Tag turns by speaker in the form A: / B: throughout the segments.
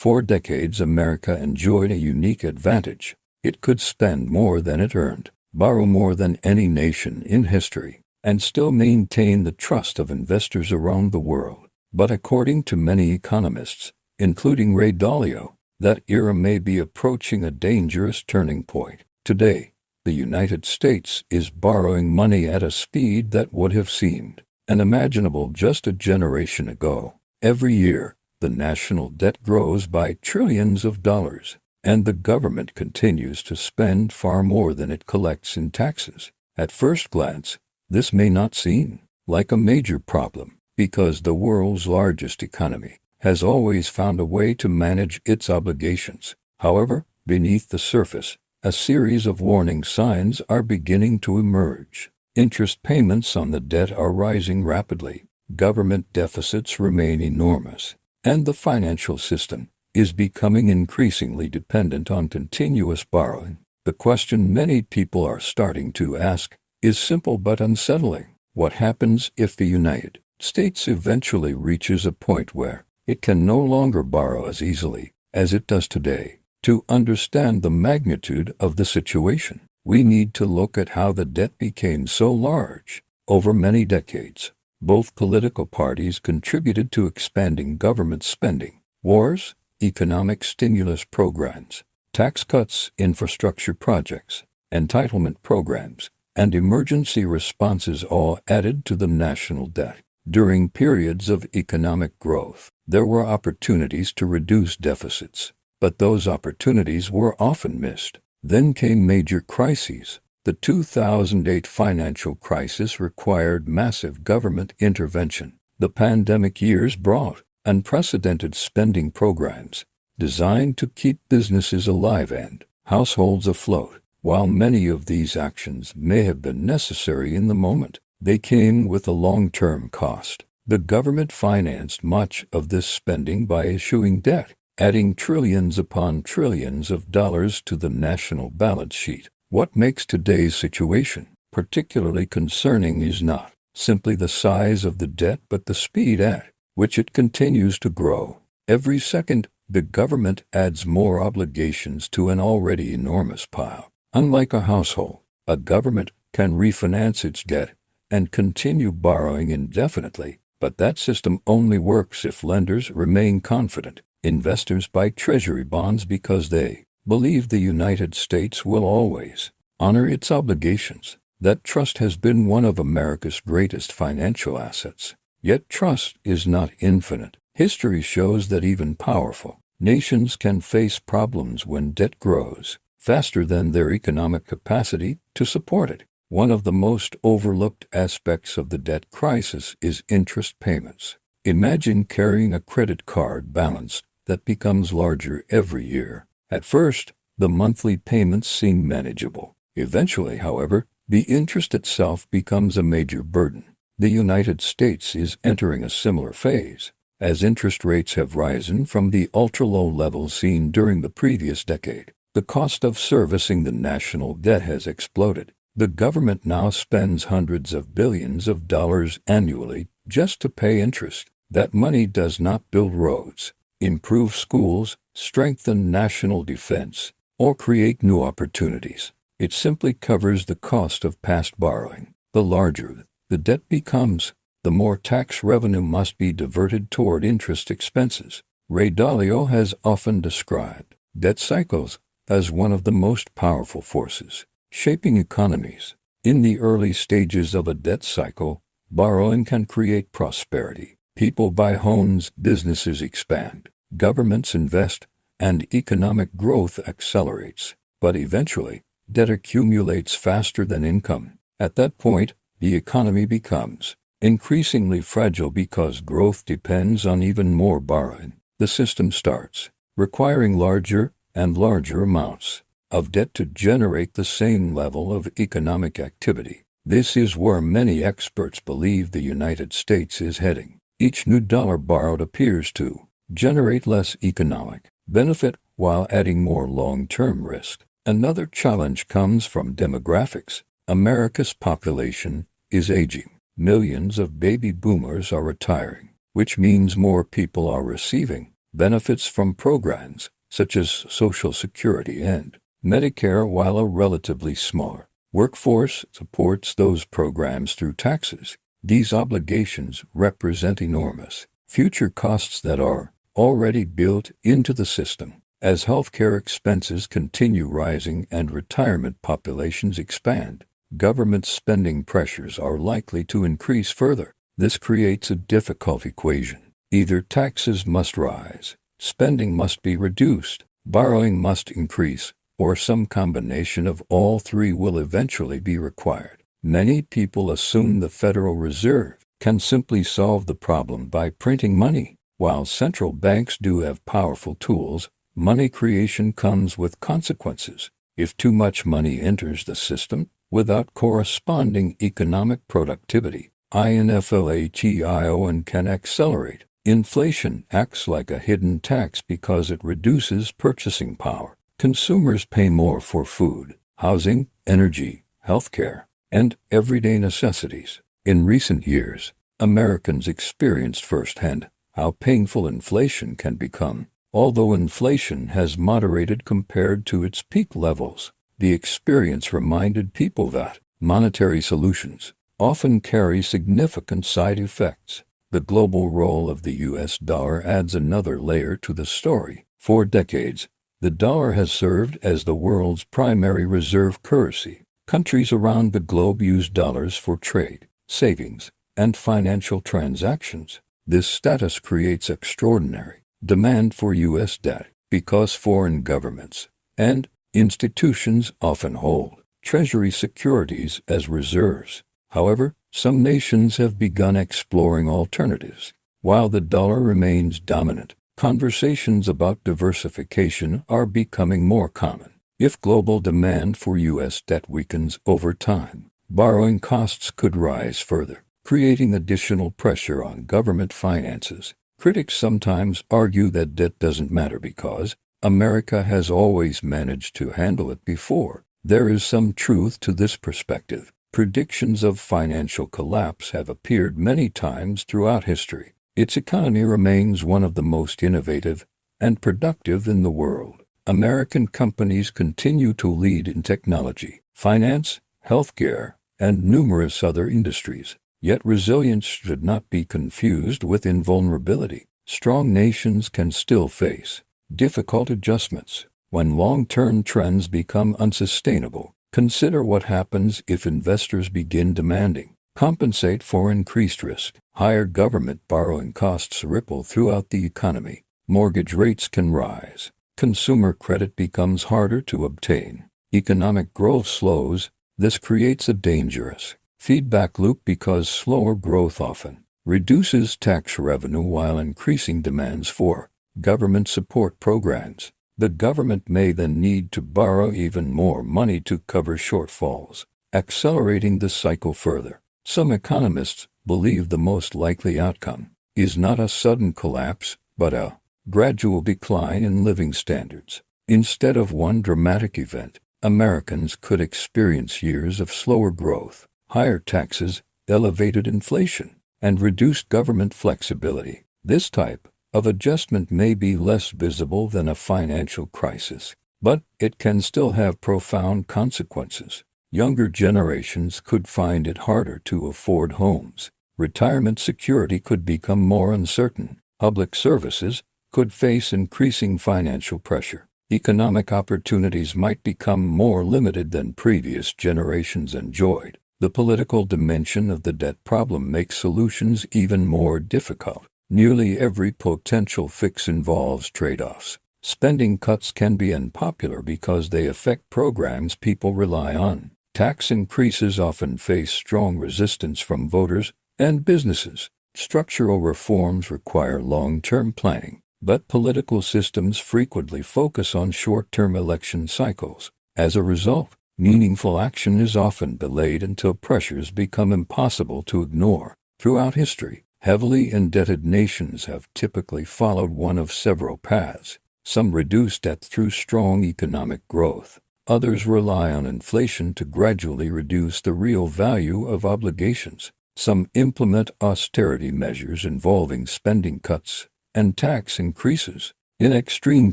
A: For decades, America enjoyed a unique advantage. It could spend more than it earned, borrow more than any nation in history, and still maintain the trust of investors around the world. But according to many economists, including Ray Dalio, that era may be approaching a dangerous turning point. Today, the United States is borrowing money at a speed that would have seemed unimaginable just a generation ago. Every year, the national debt grows by trillions of dollars, and the government continues to spend far more than it collects in taxes. At first glance, this may not seem like a major problem, because the world's largest economy has always found a way to manage its obligations. However, beneath the surface, a series of warning signs are beginning to emerge. Interest payments on the debt are rising rapidly, government deficits remain enormous, and the financial system is becoming increasingly dependent on continuous borrowing. The question many people are starting to ask is simple but unsettling. What happens if the United States eventually reaches a point where it can no longer borrow as easily as it does today? To understand the magnitude of the situation, we need to look at how the debt became so large. Over many decades, both political parties contributed to expanding government spending. Wars, economic stimulus programs, tax cuts, infrastructure projects, entitlement programs, and emergency responses all added to the national debt. During periods of economic growth, there were opportunities to reduce deficits, but those opportunities were often missed. Then came major crises. The 2008 financial crisis required massive government intervention. The pandemic years brought unprecedented spending programs designed to keep businesses alive and households afloat. While many of these actions may have been necessary in the moment, they came with a long-term cost. The government financed much of this spending by issuing debt, adding trillions upon trillions of dollars to the national balance sheet. What makes today's situation particularly concerning is not simply the size of the debt but the speed at which it continues to grow. Every second, the government adds more obligations to an already enormous pile. Unlike a household, a government can refinance its debt and continue borrowing indefinitely, but that system only works if lenders remain confident. Investors buy treasury bonds because they believe the United States will always honor its obligations. That trust has been one of America's greatest financial assets. Yet trust is not infinite. History shows that even powerful nations can face problems when debt grows faster than their economic capacity to support it. One of the most overlooked aspects of the debt crisis is interest payments. Imagine carrying a credit card balance that becomes larger every year. At first, the monthly payments seem manageable. Eventually, however, the interest itself becomes a major burden. The United States is entering a similar phase, as interest rates have risen from the ultra-low levels seen during the previous decade. The cost of servicing the national debt has exploded. The government now spends hundreds of billions of dollars annually just to pay interest. That money does not build roads, improve schools, strengthen national defense, or create new opportunities. It simply covers the cost of past borrowing. The larger the debt becomes, the more tax revenue must be diverted toward interest expenses. Ray Dalio has often described debt cycles as one of the most powerful forces shaping economies. In the early stages of a debt cycle, borrowing can create prosperity. People buy homes, businesses expand, governments invest, and economic growth accelerates. But eventually, debt accumulates faster than income. At that point, the economy becomes increasingly fragile because growth depends on even more borrowing. The system starts requiring larger and larger amounts of debt to generate the same level of economic activity. This is where many experts believe the United States is heading. Each new dollar borrowed appears to generate less economic benefit while adding more long-term risk. Another challenge comes from demographics. America's population is aging. Millions of baby boomers are retiring, which means more people are receiving benefits from programs such as Social Security and Medicare, while a relatively smaller workforce supports those programs through taxes. These obligations represent enormous future costs that are already built into the system. As healthcare expenses continue rising and retirement populations expand, government spending pressures are likely to increase further. This creates a difficult equation. Either taxes must rise, spending must be reduced, borrowing must increase, or some combination of all three will eventually be required. Many people assume the Federal Reserve can simply solve the problem by printing money. While central banks do have powerful tools, money creation comes with consequences. If too much money enters the system without corresponding economic productivity, inflation can accelerate. Inflation acts like a hidden tax because it reduces purchasing power. Consumers pay more for food, housing, energy, healthcare, and everyday necessities. In recent years, Americans experienced firsthand how painful inflation can become. Although inflation has moderated compared to its peak levels, the experience reminded people that monetary solutions often carry significant side effects. The global role of the U.S. dollar adds another layer to the story. For decades, the dollar has served as the world's primary reserve currency. Countries around the globe use dollars for trade, savings, and financial transactions. This status creates extraordinary demand for U.S. debt because foreign governments and institutions often hold Treasury securities as reserves. However, some nations have begun exploring alternatives. While the dollar remains dominant, conversations about diversification are becoming more common. If global demand for U.S. debt weakens over time, borrowing costs could rise further, creating additional pressure on government finances. Critics sometimes argue that debt doesn't matter because America has always managed to handle it before. There is some truth to this perspective. Predictions of financial collapse have appeared many times throughout history. Its economy remains one of the most innovative and productive in the world. American companies continue to lead in technology, finance, healthcare, and numerous other industries. Yet resilience should not be confused with invulnerability. Strong nations can still face difficult adjustments. When long-term trends become unsustainable, consider what happens if investors begin demanding compensate for increased risk. Higher government borrowing costs ripple throughout the economy. Mortgage rates can rise. Consumer credit becomes harder to obtain. Economic growth slows. This creates a dangerous feedback loop because slower growth often reduces tax revenue while increasing demands for government support programs. The government may then need to borrow even more money to cover shortfalls, accelerating the cycle further. Some economists believe the most likely outcome is not a sudden collapse, but a gradual decline in living standards. Instead of one dramatic event, Americans could experience years of slower growth, higher taxes, elevated inflation, and reduced government flexibility. This type of adjustment may be less visible than a financial crisis, but it can still have profound consequences. Younger generations could find it harder to afford homes. Retirement security could become more uncertain. Public services could face increasing financial pressure. Economic opportunities might become more limited than previous generations enjoyed. The political dimension of the debt problem makes solutions even more difficult. Nearly every potential fix involves trade-offs. Spending cuts can be unpopular because they affect programs people rely on. Tax increases often face strong resistance from voters and businesses. Structural reforms require long-term planning, but political systems frequently focus on short-term election cycles. As a result, meaningful action is often delayed until pressures become impossible to ignore. Throughout history, heavily indebted nations have typically followed one of several paths. Some reduce debt through strong economic growth. Others rely on inflation to gradually reduce the real value of obligations. Some implement austerity measures involving spending cuts and tax increases. In extreme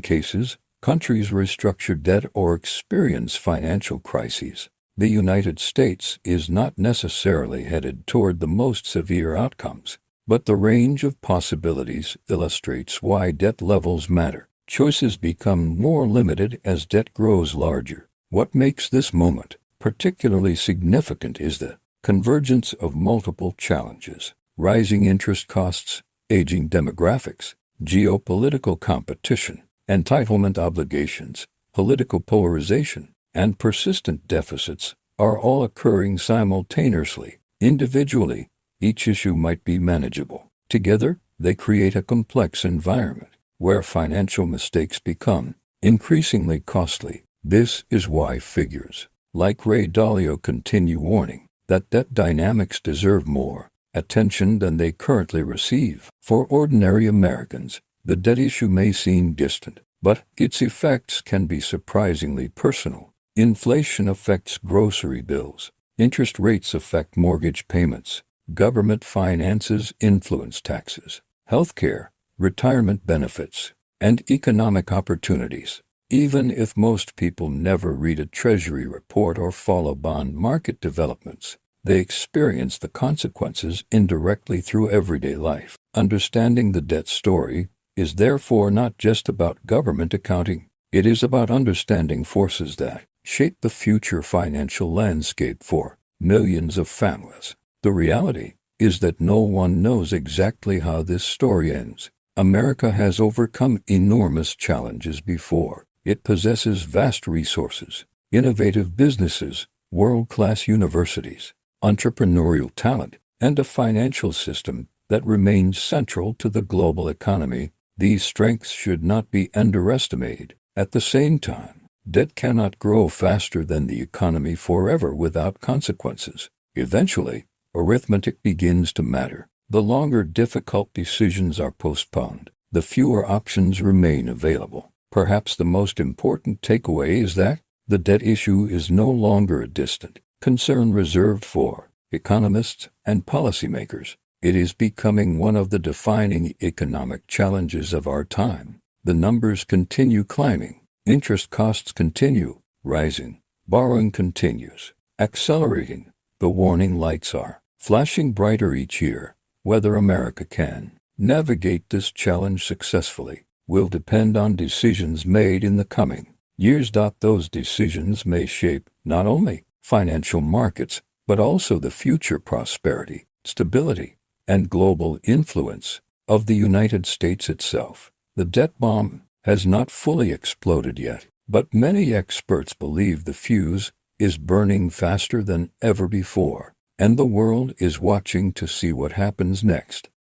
A: cases, countries restructure debt or experience financial crises. The United States is not necessarily headed toward the most severe outcomes, but the range of possibilities illustrates why debt levels matter. Choices become more limited as debt grows larger. What makes this moment particularly significant is the convergence of multiple challenges: rising interest costs, aging demographics, geopolitical competition, entitlement obligations, political polarization, and persistent deficits are all occurring simultaneously. Individually, each issue might be manageable. Together, they create a complex environment where financial mistakes become increasingly costly. This is why figures like Ray Dalio continue warning that debt dynamics deserve more attention than they currently receive. For ordinary Americans, the debt issue may seem distant, but its effects can be surprisingly personal. Inflation affects grocery bills, interest rates affect mortgage payments, government finances influence taxes, healthcare, retirement benefits, and economic opportunities. Even if most people never read a Treasury report or follow bond market developments, they experience the consequences indirectly through everyday life. Understanding the debt story is therefore not just about government accounting. It is about understanding forces that shape the future financial landscape for millions of families. The reality is that no one knows exactly how this story ends. America has overcome enormous challenges before. It possesses vast resources, innovative businesses, world-class universities, entrepreneurial talent, and a financial system that remains central to the global economy. These strengths should not be underestimated. At the same time, debt cannot grow faster than the economy forever without consequences. Eventually, arithmetic begins to matter. The longer difficult decisions are postponed, the fewer options remain available. Perhaps the most important takeaway is that the debt issue is no longer a distant concern reserved for economists and policymakers. It is becoming one of the defining economic challenges of our time. The numbers continue climbing, interest costs continue rising, borrowing continues accelerating. The warning lights are flashing brighter each year. Whether America can navigate this challenge successfully will depend on decisions made in the coming years. Those decisions may shape not only financial markets, but also the future prosperity, stability, and global influence of the United States itself. The debt bomb has not fully exploded yet, but many experts believe the fuse is burning faster than ever before, and the world is watching to see what happens next.